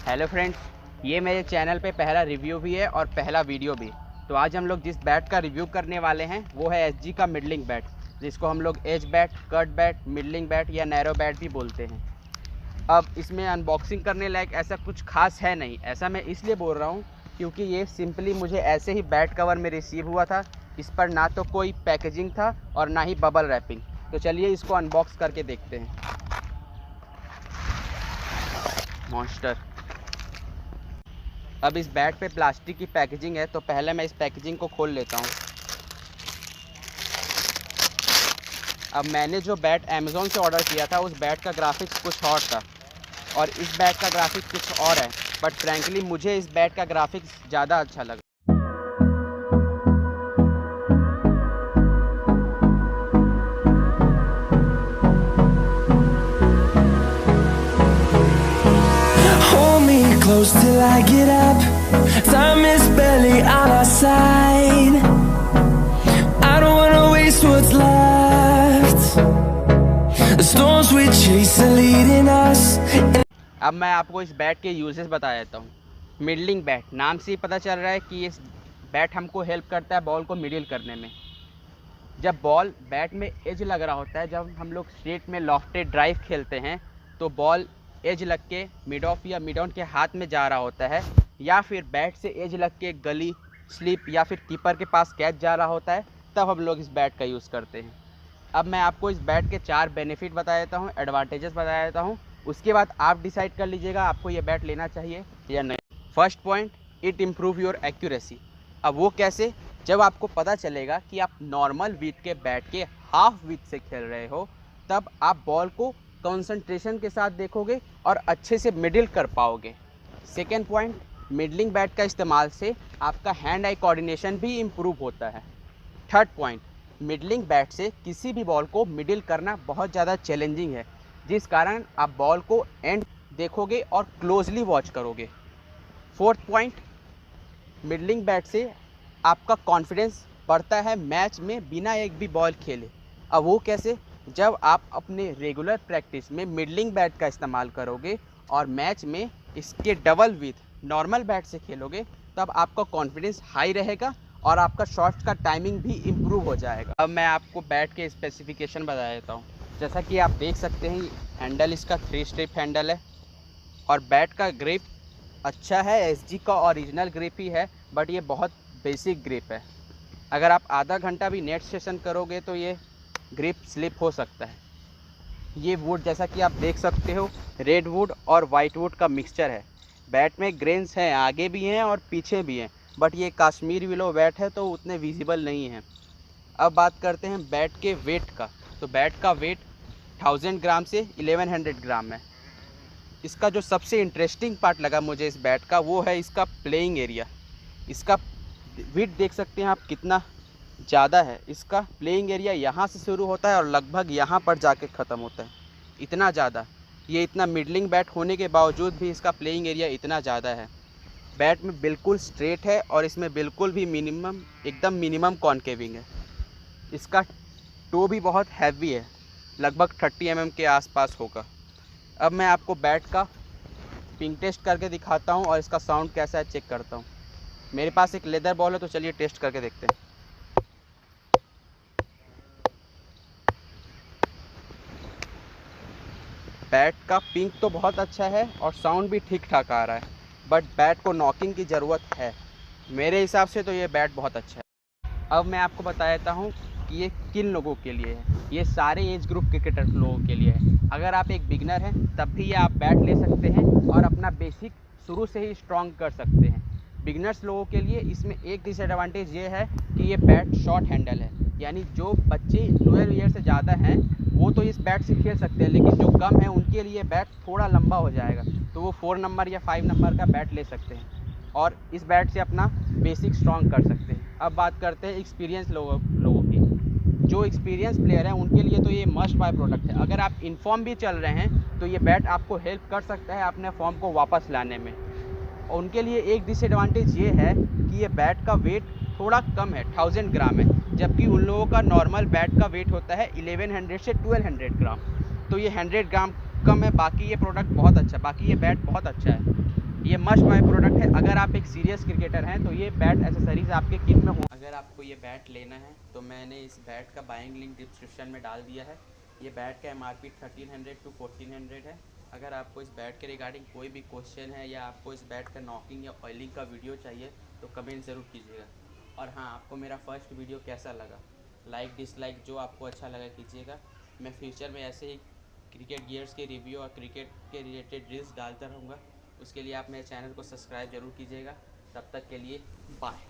Hello friends, ये मेरे channel पे पहला रिव्यू भी है और पहला वीडियो भी। तो आज हम लोग जिस बैट का रिव्यू करने वाले हैं वो है एसजी का मिडलिंग बैट, जिसको हम लोग edge bat, cut bat, middling bat या नैरो बैट भी बोलते हैं। अब इसमें अनबॉक्सिंग करने लायक ऐसा कुछ खास है नहीं। ऐसा मैं इसलिए बोल रहा हूँ क्योंकि ये सिंपली मुझे ऐसे ही बैट कवर में रिसीव हुआ था। इस पर ना तो कोई पैकेजिंग था और ना ही बबल रैपिंग। तो चलिए इसको अनबॉक्स करके देखते हैं। मॉन्स्टर। अब इस बैट पे प्लास्टिक की पैकेजिंग है, तो पहले मैं इस पैकेजिंग को खोल लेता हूँ। अब मैंने जो बैट अमेज़ॉन से ऑर्डर किया था उस बैट का ग्राफिक्स कुछ और था और इस बैट का ग्राफिक्स कुछ और है, बट फ्रैंकली मुझे इस बैट का ग्राफिक्स ज़्यादा अच्छा लगा। Hold me close till I get up. Time is barely on our side. I don't wanna waste what's left. The storms we chase are leading us. अब मैं आपको इस बैट के यूजेस बता देता हूँ। मिडलिंग बैट, नाम से ही पता चल रहा है कि इस बैट हमको हेल्प करता है बॉल को मिडिल करने में। जब बॉल बैट में एज लग रहा होता है, जब हम लोग स्ट्रेट में लॉफ्टेड ड्राइव खेलते हैं तो बॉल एज लग के मिड ऑफ या मिड ऑन के हाथ में जा रहा होता है, या फिर बैट से एज लग के गली, स्लिप या फिर कीपर के पास कैच जा रहा होता है, तब हम लोग इस बैट का यूज़ करते हैं। अब मैं आपको इस बैट के 4 बेनिफिट बता देता हूँ, एडवांटेजेस बता देता हूँ। उसके बाद आप डिसाइड कर लीजिएगा आपको ये बैट लेना चाहिए या नहीं। First point, it improve your accuracy. अब वो कैसे? जब आपको पता चलेगा कि आप नॉर्मल विथ के बैट के हाफ विथ से खेल रहे हो, तब आप बॉल को कंसंट्रेशन के साथ देखोगे और अच्छे से मिडिल कर पाओगे। सेकेंड पॉइंट, मिडलिंग बैट का इस्तेमाल से आपका हैंड आई कोऑर्डिनेशन भी इम्प्रूव होता है। थर्ड पॉइंट, मिडलिंग बैट से किसी भी बॉल को मिडिल करना बहुत ज़्यादा चैलेंजिंग है, जिस कारण आप बॉल को एंड देखोगे और क्लोजली वॉच करोगे। फोर्थ पॉइंट, मिडलिंग बैट से आपका कॉन्फिडेंस बढ़ता है मैच में बिना एक भी बॉल खेले। अब वो कैसे? जब आप अपने रेगुलर प्रैक्टिस में मिडलिंग बैट का इस्तेमाल करोगे और मैच में इसके डबल विथ नॉर्मल बैट से खेलोगे, तब आपका कॉन्फिडेंस हाई रहेगा और आपका शॉट्स का टाइमिंग भी इम्प्रूव हो जाएगा। अब मैं आपको बैट के स्पेसिफिकेशन बता देता हूँ। जैसा कि आप देख सकते हैं, हैंडल इसका 3 स्ट्रिप हैंडल है और बैट का ग्रिप अच्छा है। एसजी का ओरिजिनल ग्रिप ही है, बट ये बहुत बेसिक ग्रिप है। अगर आप आधा घंटा भी नेट सेशन करोगे तो ये ग्रिप स्लिप हो सकता है। ये वुड जैसा कि आप देख सकते हो, रेड वुड और वाइट वुड का मिक्सचर है। बैट में ग्रेन्स हैं, आगे भी हैं और पीछे भी हैं, बट ये कश्मीर विलो बैट है तो उतने विजिबल नहीं है। अब बात करते हैं बैट के वेट का। तो बैट का वेट 1000 ग्राम से 1100 ग्राम है। इसका जो सबसे इंटरेस्टिंग पार्ट लगा मुझे इस बैट का, वो है इसका प्लेइंग एरिया। इसका विड्थ देख सकते हैं आप कितना ज़्यादा है। इसका प्लेइंग एरिया यहाँ से शुरू होता है और लगभग यहाँ पर जाके ख़त्म होता है। इतना ज़्यादा, ये इतना मिडलिंग बैट होने के बावजूद भी इसका प्लेइंग एरिया इतना ज़्यादा है। बैट में बिल्कुल स्ट्रेट है और इसमें बिल्कुल भी एकदम मिनिमम कॉन्केविंग है। इसका टो भी बहुत हैवी है, लगभग 30 mm के आसपास होगा। अब मैं आपको बैट का पिंग टेस्ट करके दिखाता हूँ और इसका साउंड कैसा है चेक करता हूँ। मेरे पास एक लेदर बॉल है, तो चलिए टेस्ट करके देखते हैं। बैट का पिंग तो बहुत अच्छा है और साउंड भी ठीक ठाक आ रहा है, बट बैट को नॉकिंग की ज़रूरत है। मेरे हिसाब से तो ये बैट बहुत अच्छा है। अब मैं आपको बता देता हूँ कि ये किन लोगों के लिए है। ये सारे एज ग्रुप क्रिकेटर लोगों के लिए है। अगर आप एक बिगनर हैं तब भी ये आप बैट ले सकते हैं और अपना बेसिक शुरू से ही स्ट्रॉन्ग कर सकते हैं। बिगनर्स लोगों के लिए इसमें एक डिसएडवांटेज ये है कि ये बैट शॉर्ट हैंडल है, यानी जो बच्चे 12 ईयर से ज़्यादा हैं वो तो इस बैट से खेल सकते हैं, लेकिन जो कम है उनके लिए बैट थोड़ा लंबा हो जाएगा, तो वो 4 नंबर या 5 नंबर का बैट ले सकते हैं और इस बैट से अपना बेसिक स्ट्रॉन्ग कर सकते हैं। अब बात करते हैं एक्सपीरियंस लोगों की। जो एक्सपीरियंस प्लेयर हैं उनके लिए तो ये मस्ट बाय प्रोडक्ट है। अगर आप इन फॉर्म भी चल रहे हैं तो ये बैट आपको हेल्प कर सकता है अपने फॉर्म को वापस लाने में। और उनके लिए एक डिसएडवांटेज ये है कि ये बैट का वेट थोड़ा कम है, 1000 ग्राम है, जबकि उन लोगों का नॉर्मल बैट का वेट होता है 1100 से 1200 ग्राम। तो ये 100 ग्राम कम है। बाकी ये प्रोडक्ट बहुत अच्छा, बाकी ये बैट बहुत अच्छा है। ये मस्ट बाय प्रोडक्ट है। अगर आप एक सीरियस क्रिकेटर हैं तो ये बैट एसेसरीज आपके किट में हो। अगर आपको ये बैट लेना है तो मैंने इस बैट का बाइंग लिंक डिस्क्रिप्शन में डाल दिया है। ये बैट का MRP 1300 to 1400 है। अगर आपको इस बैट के रिगार्डिंग कोई भी क्वेश्चन है या आपको इस बैट का नॉकिंग या ऑयलिंग का वीडियो चाहिए तो कमेंट ज़रूर कीजिएगा। और हाँ, आपको मेरा फर्स्ट वीडियो कैसा लगा, लाइक डिसलाइक जो आपको अच्छा लगा कीजिएगा। मैं फ्यूचर में ऐसे ही क्रिकेट गियर्स के रिव्यू और क्रिकेट के रिलेटेड रील्स डालता रहूँगा। उसके लिए आप मेरे चैनल को सब्सक्राइब ज़रूर कीजिएगा। तब तक के लिए बाय।